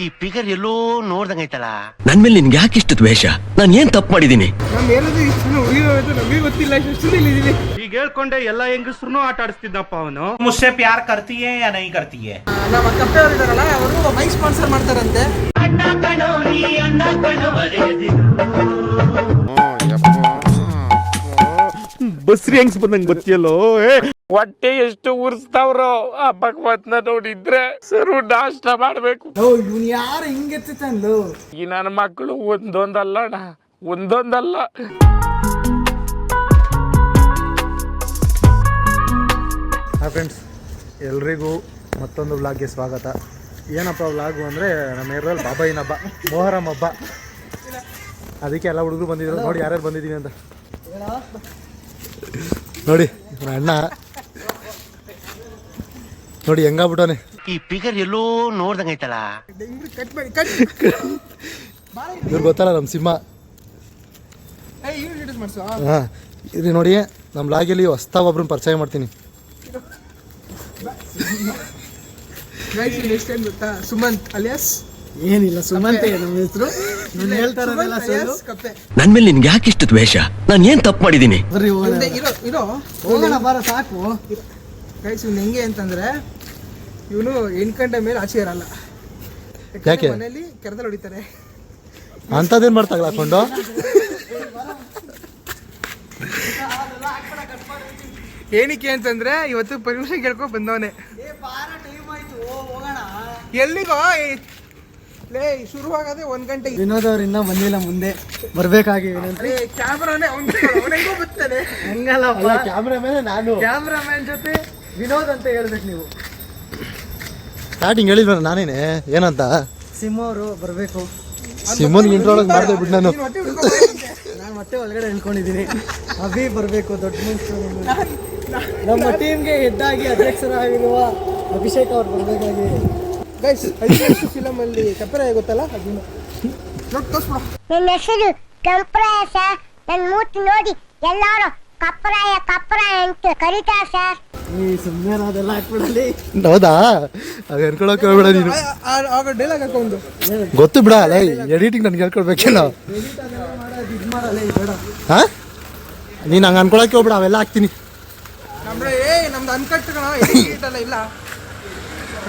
ಈ ಫಿಗರ್ ಎಲ್ಲೋ ನೋಡ್ದಂಗೈತಲ್ಲ. ನನ್ ಮೇಲೆ ನಿನ್ಗೆ ಯಾಕೆ ಇಷ್ಟು ದ್ವೇಷ? ನಾನು ಏನ್ ತಪ್ಪು ಮಾಡಿದೀನಿ? ನಮಗೆ ಗೊತ್ತಿಲ್ಲ. ಈಗ ಹೇಳ್ಕೊಂಡೆ ಎಲ್ಲ ಹೆಂಗಸ್ರು ಆಟ ಆಡಿಸ್ತಿದ್ದಪ್ಪ ಅವನು. ಮುझसे प्यार करती है या नहीं करती है? ನಮ್ಮ ಕಪ್ಪೆ ಅವರು ಇದಾರಲ್ಲ, ಅವರು ಬೈಕ್ ಸ್ಪಾನ್ಸರ್ ಮಾಡ್ತಾರಂತೆ. ಬಸ್ರಿ ಹೆಂಗ್ಸ್ ಬಂದಂಗ್ ಬತ್ತಿಯಲ್ಲೋ. ಹೊಟ್ಟೆ ಎಷ್ಟು ಉರ್ಸ್ತಾವ್ರೋ ಆ ಭಗವತ್ನ ನೋಡಿದ್ರೆ ಸರು ನಾಷ್ಟ ಮಾಡ್ಬೇಕು. ಇವ್ನು ಯಾರು ಹಿಂಗೆತ್ತಂದು ಈ ನನ್ನ ಮಕ್ಕಳು ಒಂದೊಂದಲ್ಲ ಅಣ್ಣ, ಒಂದೊಂದಲ್ಲ. ಹಾಯ್ ಫ್ರೆಂಡ್ಸ್, ಎಲ್ರಿಗೂ ಮತ್ತೊಂದು ವ್ಲಾಗ್ಗೆ ಸ್ವಾಗತ. ಏನಪ್ಪ ವ್ಲಾಗು ಅಂದರೆ ನಮ್ಮ ಏರಿಯಾದಲ್ಲಿ ಬಾಬಾಯಿನ ಹಬ್ಬ, ಮೊಹರಂ ಹಬ್ಬ. ಅದಕ್ಕೆ ಎಲ್ಲ ಹುಡುಗರು ಬಂದಿದ್ರು. ನೋಡಿ ಯಾರ್ಯಾರು ಬಂದಿದ್ದೀವಿ ಅಂತ ನೋಡಿ. ಅಣ್ಣ ನೋಡಿ ಹೆಂಗಾಗ್ಬಿಟ್ಟವನೆ. ಈ ಫಿಗರ್ ಎಲ್ಲೋ ನೋಡ್ದಂಗೈತಲ್ಲ. ಇವ್ರು ಗೊತ್ತಲ್ಲ ನಮ್ಮ ಸಿಂಹ. ಹಾಂ ಇದು ನೋಡಿ, ನಮ್ಮ ಲಾಗಿಯಲ್ಲಿ ಹೊಸ್ತಾಗ ಒಬ್ರನ್ನ ಪರಿಚಯ ಮಾಡ್ತೀನಿ. ಗೊತ್ತಾ? ಸುಮಂತ್ ಅಲಿಯಾಸ್ ಏನಿಲ್ಲ, ಸುಮಂತ್ ನಮ್ಮ ಹೆಸರು. ನನ್ ಮೇಲೆ ನಿನ್ಗೆ ಯಾಕೆ ಇಷ್ಟು ದ್ವೇಷ? ನಾನು ಏನ್ ತಪ್ಪು ಮಾಡಿದೀನಿ? ಸಾಕು ಗೈಸ್, ಇವ್ನು ಹೆಂಗೆ ಅಂತಂದ್ರೆ ಇವನು 8 ಗಂಟೆ ಮೇಲೆ ಆಚೆ ಇರಲ್ಲ. ಯಾಕೆ? ಮನೇಲಿ ಕೆರೆದಲ್ಲಿ ಹೊಡಿತಾರೆ. ಅಂಥದ್ದೇನು ಮಾಡ್ತಾಗಲ್ಲ ಹಾಕೊಂಡು. ಏನಕ್ಕೆ ಅಂತಂದ್ರೆ ಇವತ್ತು ಪರ್ಮಿಷನ್ ಕೇಳ್ಕೊಂಡು ಬಂದವನೆ. ಎಲ್ಲಿಗೋ ಲೇ, ಶುರುವಾಗದೆ 1 ಗಂಟೆ. ವಿನೋದ್ ಅವ್ರು ಇನ್ನೂ ಬಂದಿಲ್ಲ, ಮುಂದೆ ಬರ್ಬೇಕಾಗಿ. ಕ್ಯಾಮ್ರಾನೇ ಅವನಿಗೂ ಬರ್ತಾನೆ. ಹಂಗಲ್ಲ, ಕ್ಯಾಮ್ರಾಮನ್ ನಾನು. ಕ್ಯಾಮ್ರಾಮ್ಯಾನ್ ಜೊತೆ ವಿನೋದ್ ಅಂತ ಹೇಳ್ಬೇಕು ನೀವು. ಸ್ಟಾರ್ಟಿಂಗ್ ಹೇಳಿದ್ವ ನಾನೇನೆ ಏನಂತ. ಸಿಂಹ ಅವರು ಬರಬೇಕು. ಸಿಂಹನ್ ಇಂಟ್ರೊಳಗೆ ಮಾಡಿದೆ ಬಿಟ್ಟು ನಾನು ಮತ್ತೆ ಒಳಗಡೆ ಹೇಳ್ಕೊಂಡಿದ್ದೀನಿ. ಅಭಿ ಬರಬೇಕು, ದೊಡ್ಡ ಮನುಷ್ಯರು. ನಮ್ಮ ಟೀಮ್ಗೆ ಹೆದ್ದಾಗಿ ಅಧ್ಯಕ್ಷರಾಗಿರುವ ಅಭಿಷೇಕ್ ಅವ್ರು ಬರಬೇಕಾಗಿ. ಗೈಸ್, ಫಿಲಮ್ ಅಲ್ಲಿ ಕಪ್ಪರಾಯ ಗೊತ್ತಲ್ಲ, ಅದನ್ನು ನನ್ನ ಹೆಸರು ಕಂಪ್ರಾಯ ಸರ್. ನನ್ನ ಮೂತಿ ನೋಡಿ ಎಲ್ಲರೂ ಕಪ್ಪರಾಯ ಕಪ್ಪರಾಯ ಅಂತ ಕರೀತಾರೆ ಸರ್. ಈ ಸುಮ್ಮನೆ ಅದೆಲ್ಲ ಹಾಕ್ಬಿಡಲಿ. ಹೌದಾ? ಅದು ಹೇಳ್ಕೊಳಕ್ ಹೋಗ್ಬೇಡ ನೀನು. ಆಗ ಡೈಲಾಗ್ ಹಾಕೊಂಡು ಗೊತ್ತು ಬಿಡ, ಅಲ್ಲ ಎಡಿಟಿಂಗ್ ನನ್ಗೆ ಹೇಳ್ಕೊಡ್ಬೇಕೇನೋ. ಹಾ, ನೀನು ಹಂಗೆ ಅನ್ಕೊಳಕ್ಕೆ ಹೋಗ್ಬಿಡ, ಅವೆಲ್ಲ ಹಾಕ್ತೀನಿ. ನಮ್ದು ಅನ್ಕಟ್ ಎಲ್ಲ ಇಲ್ಲ,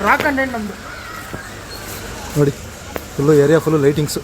ರಾ ಕಂಟೆಂಟ್ ನಮ್ದು. ನೋಡಿ full area full lightings.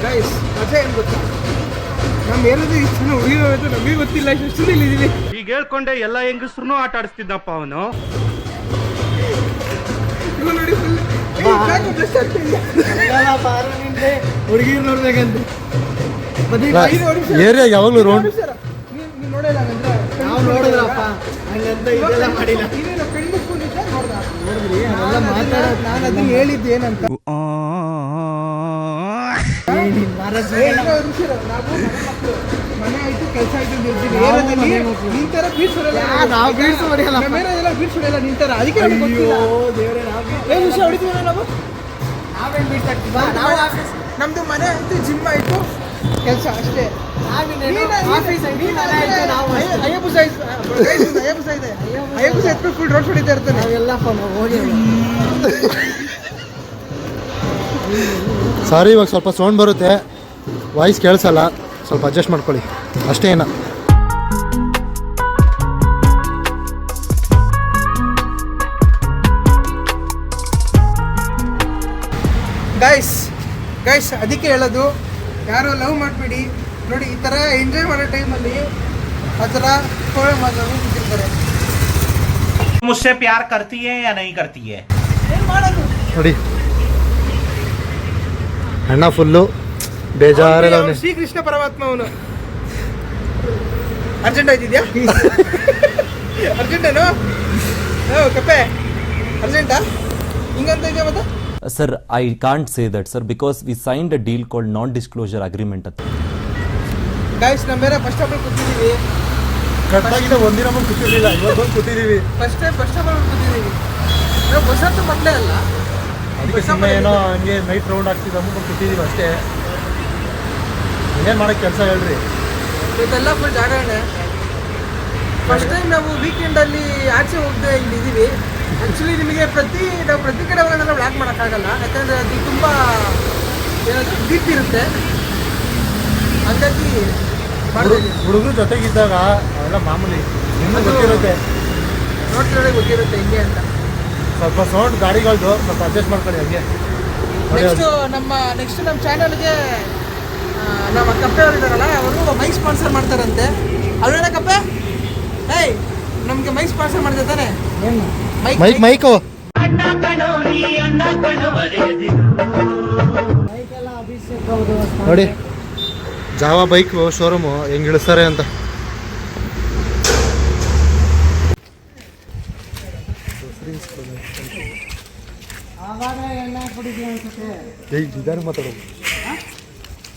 Guys ಮಜಾ ಏನು ಗೊತ್ತಾ, ನಮ್ಮ ಏನದು ಇಷ್ಟು ಉಳಿಯೋದು ನಮಗೆ ಗೊತ್ತಿಲ್ಲ, ಇಷ್ಟು ಇಲ್ಲಿದ್ದೀವಿ. ಈಗ ಹೇಳ್ಕೊಂಡೆ ಎಲ್ಲ ಹೆಂಗಸ್ರು ಆಟ ಆಡಿಸ್ತಿದ್ದಪ್ಪ ಅವನು. ನೋಡಿ ಹುಡುಗಿರು ನೋಡ್ಬೇಕಂತ ಏರಿಯಾ ಯಾವಾಗಲೂ ರೋಡ್ ನಾವು ನೋಡಿದ್ರಪ್ಪ ಹಂಗಂತ ಇದೆಲ್ಲ ಮಾಡಿಲ್ಲ ನೋಡಿದ್ರಿ ಅದೆಲ್ಲ ಮಾತಾಡೋದು ನಾನು ಅದನ್ನ ಹೇಳಿದ್ದು ಏನಂತ ಮನೆ ಆಯ್ತು ಕೆಲಸ ಆಯ್ತು ನಾವು ಬೀಡ್ಸ್ ಹೊಡೆಯಲ್ಲ ಬೀಡ್ಸ್ ಹೊಡೆಯಲ್ಲ ನಿಂತಾರ ಅದಕ್ಕೆ ಹೊಡಿತೀವಿ ನಾವು ನಾವೇನು ಬೀಡ್ಸ್ ಹಾಕ್ತೀವಿ ನಮ್ದು ಮನೆ ಆಯ್ತು ಜಿಮ್ ಆಯ್ತು ಕೆಲಸ ಅಷ್ಟೇ ಅಯ್ಯಬ್ಬ ಫುಲ್ ರೋಡ್ ಹೊಡಿತಾ ಇರ್ತಾನೆ ನಾವೆಲ್ಲ ಹೋಗಿ ಸಾರಿ ಇವಾಗ ಸ್ವಲ್ಪ ಸೌಂಡ್ ಬರುತ್ತೆ ವಾಯ್ಸ್ ಕೇಳಿಸಲ್ಲ ಸ್ವಲ್ಪ ಅಡ್ಜಸ್ಟ್ ಮಾಡ್ಕೊಳ್ಳಿ ಅಷ್ಟೇ ಏನ ಗೈಸ್ ಅದಕ್ಕೆ ಹೇಳೋದು ಯಾರು ಲವ್ ಮಾಡಬೇಡಿ ನೋಡಿ ಈ ಥರ ಎಂಜಾಯ್ ಮಾಡೋ ಟೈಮಲ್ಲಿ ಆ ಥರ ಕೋಳೆ ಮಾತಾಡೋದು ಬಿಟ್ಟಿರ್ತಾರೆ मुझसे प्यार करती है या नहीं करती है ಏನು ಮಾಡೋದು ನೋಡಿ ಅಣ್ಣ ಫುಲ್ಲು ಬೇಜಾರೆಲ್ಲ ಅವನು ಶ್ರೀಕೃಷ್ಣ ಪರಮಾತ್ಮ ಅವನು ಅರ್ಜೆಂಟ್ ಆಯ್ತಿದ್ಯಾ ಅರ್ಜೆಂಟೇನು ಕಪ್ಪೆ ಅರ್ಜೆಂಟಾ ಹಿಂಗಂತ ಇದೆಯಾ ಮತ್ತೆ Sir, I can't say that, sir, because we signed a deal called non-disclosure agreement. Guys ನಮ್ಮ ಬೇರೆ ಫಸ್ಟ್ ಆಫ್ ಆಲ್ ಕೂತಿದ್ದೀವಿ ಕಟ್ಟಾಗಿದೆ ಒಂದಿನ ಮುಂದೆ ಕೂತಿರ್ಲಿಲ್ಲ ಇವತ್ತು ಕೂತಿದ್ದೀವಿ ಫಸ್ಟ್ ಆಫ್ ಆಲ್ ಕೂತಿದ್ದೀವಿ ನಾವು ಬಸ್ ಹತ್ತು ಮಕ್ಕಳೇ ಅಲ್ಲ ಅದಕ್ಕೆ ಸುಮ್ಮನೆ ಏನೋ ಹಂಗೆ ನೈಟ್ ರೌಂಡ್ ಆಗ್ತಿದ್ದ ಮುಂದೆ ಕೂತಿದ್ದೀವಿ ಅಷ್ಟೇ ಏನು ಮಾಡೋಕ್ಕೆ ಕೆಲಸ ಹೇಳ್ರಿ ಇದೆಲ್ಲ ಫುಲ್ ಜಾಗರಣೆ ಫಸ್ಟ್ ಟೈಮ್ ನಾವು ವೀಕೆಂಡಲ್ಲಿ ಆಚೆ ಹೋಗದೆ ಇಲ್ಲಿದ್ದೀವಿ ಆ್ಯಕ್ಚುಲಿ ನಿಮಗೆ ನಾವು ಪ್ರತಿ ಕಡೆ ಹೋಗೋಣ ವ್ಲಾಗ್ ಮಾಡೋಕ್ಕಾಗಲ್ಲ ಯಾಕಂದರೆ ಅದು ತುಂಬ ಏನಾದರೂ ಡೀಪ್ ಇರುತ್ತೆ ಹಾಗಾಗಿ ಹುಡುಗರು ಜೊತೆಗಿದ್ದಾಗ ಅವೆಲ್ಲ ಮಾಮೂಲಿ ಇನ್ನೂ ಗೊತ್ತಿರುತ್ತೆ ನೋಡ್ತಿರೋದೇ ಗೊತ್ತಿರುತ್ತೆ ಹಿಂಗೆ ಅಂತ ಸ್ವಲ್ಪ ಸೌಂಡ್ ಗಾಡಿಗಳದ್ದು ಸ್ವಲ್ಪ ಅಡ್ಜಸ್ಟ್ ಮಾಡ್ಕೊಳ್ಳಿ ಹಂಗೆ ನೆಕ್ಸ್ಟ್ ನಮ್ಮ ಚಾನಲ್ಗೆ ನಮ್ಮ ಕಪ್ಪೆ ಅವರು ಇದ್ದಾರಲ್ಲ ಅವರು ಮೈಕ್ ಸ್ಪಾನ್ಸರ್ ಮಾಡ್ತಾರಂತೆ ಅಲ್ವೇನ ಕಪ್ಪೆ ಏಯ್ ನಮಗೆ ಮೈಕ್ ಸ್ಪಾನ್ಸರ್ ಮಾಡಿದೆ ತಾನೆ ಮೈಕು ನೋಡಿ ಜಾವಾ ಬೈಕ್ ಶೋರೂಮು ಹೆಂಗೆ ಇಳಿಸ್ತಾರೆ ಅಂತ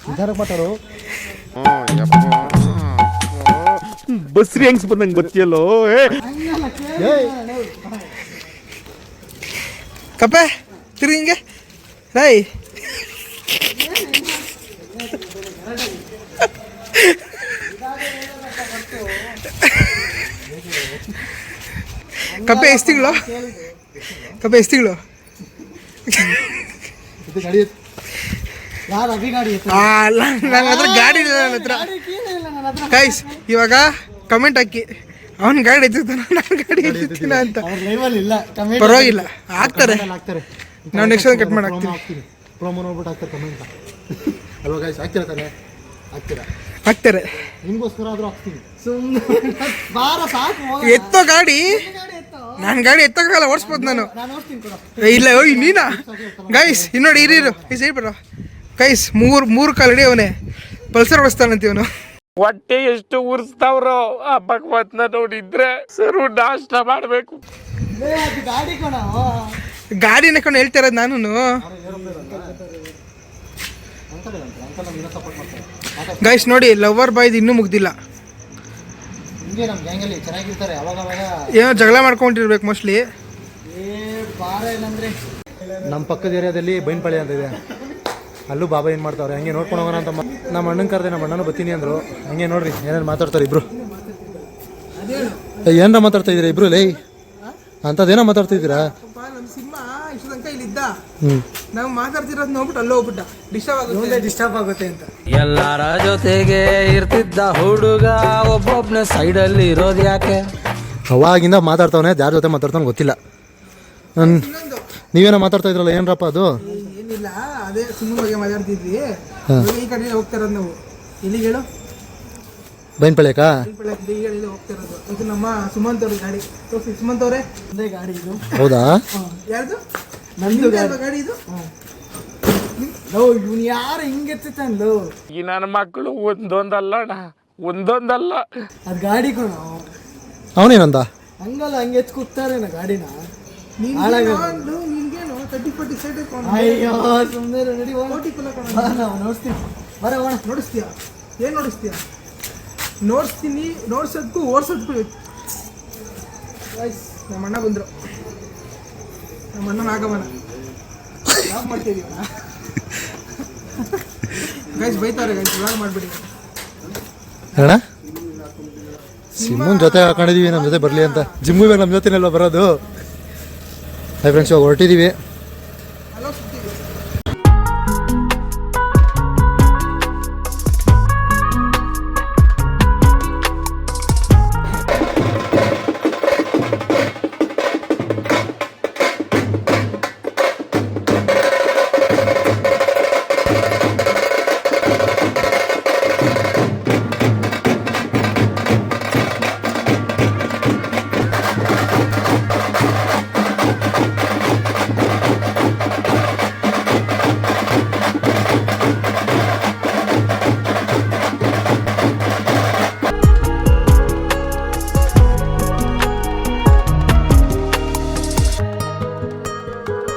ನಿಧಾನಕ್ಕೆ ಮಾತಾಡೋ ಬಸ್ರಿ ಹೆಂಗ್ಸ್ ಬಂದಂಗೆ ಗೊತ್ತಿಯಲ್ಲೋ ಕಪ್ಪೆ ತಿರುಗಿ ಹಿಂಗೆ ರೈ ಕಪ್ಪೆ ಎಷ್ಟು ತಿಂಗಳು ನನ್ನ ಹತ್ರ ಗಾಡಿ ಇಲ್ಲ ನನ್ನ ಹತ್ರ ಗೈಸ್ ಇವಾಗ ಕಮೆಂಟ್ ಹಾಕಿ ಅವನ ಗಾಡಿ ಎತ್ತಿರ್ತಾನ ನಾನು ಗಾಡಿ ಎತ್ತಿರ್ತೀನ ಅಂತ ಪರವಾಗಿಲ್ಲ ಹಾಕ್ತಾರೆ ನಾವು ನೆಕ್ಸ್ಟ್ ಕಟ್ ಮಾಡಿ ಹಾಕ್ತೀವಿ ಪ್ರೋಮೋ ನೋಡ್ಬಿಟ್ಟು ಹಾಕ್ತಾರೆ ಕಮೆಂಟ್ ಅಲ್ವಾ ಗೈಸ್ ಹಾಕ್ತೀರಾ ತಾನೆ ಹಾಕ್ತಾರೆ ನಿಮ್ಗೋಸ್ಕರ ಆದರೂ ಹಾಕ್ತೀನಿ ಎತ್ತೋ ಗಾಡಿ ನಾನು ಗಾಡಿ ಎತ್ತೋಕ್ಕಾಗಲ್ಲ ಓಡಿಸ್ಬೋದು ನಾನು ಇಲ್ಲ ಓಯ್ ನೀನಾ ಗೈಸ್ ಇನ್ನೋಡಿ ಇರೀರು ಈ ಸೈಡ್ ಬರೋ ಗೈಸ್ ಮೂರು ಕಾಲಡಿ ಅವನೇ ಪಲ್ಸರ್ ಓಡಿಸ್ತಾನಂತ ಇವನು ಹೊಟ್ಟೆ ಎಷ್ಟು ಉರ್ಸ್ತಾವ್ರೋ ಆ ಭಗವತ್ನ ನೋಡಿದ್ರೆ ಸರು ನಾಷ್ಟ ಮಾಡ್ಬೇಕು. ಗಾಡಿ ನೆಕೊಂಡು ಹೇಳ್ತಾ ಇರೋದು ನಾನು. ಗೈಸ್ ನೋಡಿ ಲವರ್ ಬಾಯ್ದು ಇನ್ನೂ ಮುಗ್ದಿಲ್ಲ. ಏನೋ ಜಗಳ ಮಾಡ್ಕೊಂಡಿರ್ಬೇಕು ಮೋಸ್ಟ್ಲಿ. ನಮ್ಮ ಪಕ್ಕದ ಏರಿಯಾದಲ್ಲಿ ಬೈನ್ಪಾಳ್ಯ ಅಂತ ಇದೆ, ಅಲ್ಲೂ ಬಾಬಾ ಏನು ಮಾಡ್ತಾವ್ರೆ, ಹಂಗೆ ನೋಡ್ಕೊಂಡು ಹೋಗೋಣ ಅಂತ ನಮ್ಮ ಅಣ್ಣನ ಕರೆದೆ. ನಮ್ಮ ಅಣ್ಣನೂ ಬರ್ತೀನಿ ಅಂದರು. ಹಂಗೆ ನೋಡ್ರಿ ಏನೇನು ಮಾತಾಡ್ತಾರೆ ಇಬ್ರು. ಏನಾರ ಮಾತಾಡ್ತಾ ಇದ್ದೀರಾ ಇಬ್ರು? ಲೈ ಅಂಥದ್ದೇನೋ ಮಾತಾಡ್ತಿದ್ದೀರಾ? ನಾವು ಮಾತಾಡ್ತಿರೋದು ನೋಡ್ಬಿಟ್ಟು ಅಲ್ಲೋ ಹೋಗ್ಬಿಟ್ಟ ಡಿಸ್ಟರ್ಬ್ ಆಗುತ್ತೆ ಅಂತ. ಎಲ್ಲರ ಜೊತೆಗೆ ಇರ್ತಿದ್ದ ಹುಡುಗ ಒಬ್ಬೊಬ್ನ ಸೈಡಲ್ಲಿ ಇರೋದು ಯಾಕೆ? ಅವಾಗಿಂದ ಮಾತಾಡ್ತಾವನೆ, ಯಾರ ಜೊತೆ ಮಾತಾಡ್ತಾನೆ ಗೊತ್ತಿಲ್ಲ. ನೀವೇನೋ ಮಾತಾಡ್ತಾ ಇದ್ರಲ್ಲ, ಏನರಪ್ಪ ಅದು? ಏನಿಲ್ಲ, ಅದೇ ಸುಮ್ಮನೆ ಬಗ್ಗೆ ಮಾತಾಡ್ತಿದ್ವಿ. ಈ ಕಡೆ ಹೋಗ್ತಾ ಇರೋದು ನಾವು. ಎಲ್ಲಿಗೆ ಹೇಳು? ಬೈನ್ಪಾಳ್ಯಕ್ಕ ಹೋಗ್ತಾ ಇರೋದು. ಇದು ನಮ್ಮ ಸುಮಂತ್ ಅವ್ರ ಗಾಡಿ. ಸುಮಂತ್ ಅವರೇ ಗಾಡಿ ಇದು. ಹೌದಾ? ಯಾರ್ದು? ನಂದು ಗಾಡಿ ಇದು ಲೋ ಇವ್ನು ಯಾರು ಹಿಂಗೆ ಎತ್ತುತ್ತಾನೋ ಈ ನನ್ನ ಮಕ್ಕಳು ಒಂದೊಂದಲ್ಲ ಅಣ್ಣ, ಒಂದೊಂದಲ್ಲ. ಅದು ಗಾಡಿ ಕಣ. ಅವನೇನಂದ ಹಂಗಲ್ಲ, ಹಂಗೆ ಎತ್ತು ಕೂತಾರೇನ ಗಾಡಿನ. ಅಯ್ಯೋ ಸುಮ್ಮನೆ ನಡಿ ನಾವು ನೋಡಿಸ್ತೀನಿ. ಬರೋಣ. ನೋಡಿಸ್ತೀಯ? ಏನು ನೋಡಿಸ್ತೀಯ? ನೋಡಿಸ್ತೀನಿ. ನೋಡ್ಸೋದಕ್ಕೂ ಓಡಿಸೋದಕ್ಕೂ ನಮ್ಮ ಅಣ್ಣ ಬಂದರು. ನಮ್ಮ ಅಣ್ಣನ ಆಗಮನ ಯಾವ ಮಾಡ್ತಿದೀವಣ್ಣ. ಗೈಸ್ ಬೈತಾರೆ, ಗೈಸ್ ಇವಾಗ ಮಾಡಿಬಿಡಿ. ಅಣ್ಣ ಸಿಮ್ಮನ್ ಜೊತೆ ಹಾಕೊಂಡಿದೀವಿ, ನಮ್ಮ ಜೊತೆ ಬರಲಿ ಅಂತ. ಜಿಮ್ಮು ಇವಾಗ ನಮ್ಮ ಜೊತೆನೆಲ್ಲ ಬರೋದು. ಹಾಯ್ ಫ್ರೆಂಡ್ಸ್, ಇವಾಗ ಹೊರಟಿದ್ದೀವಿ.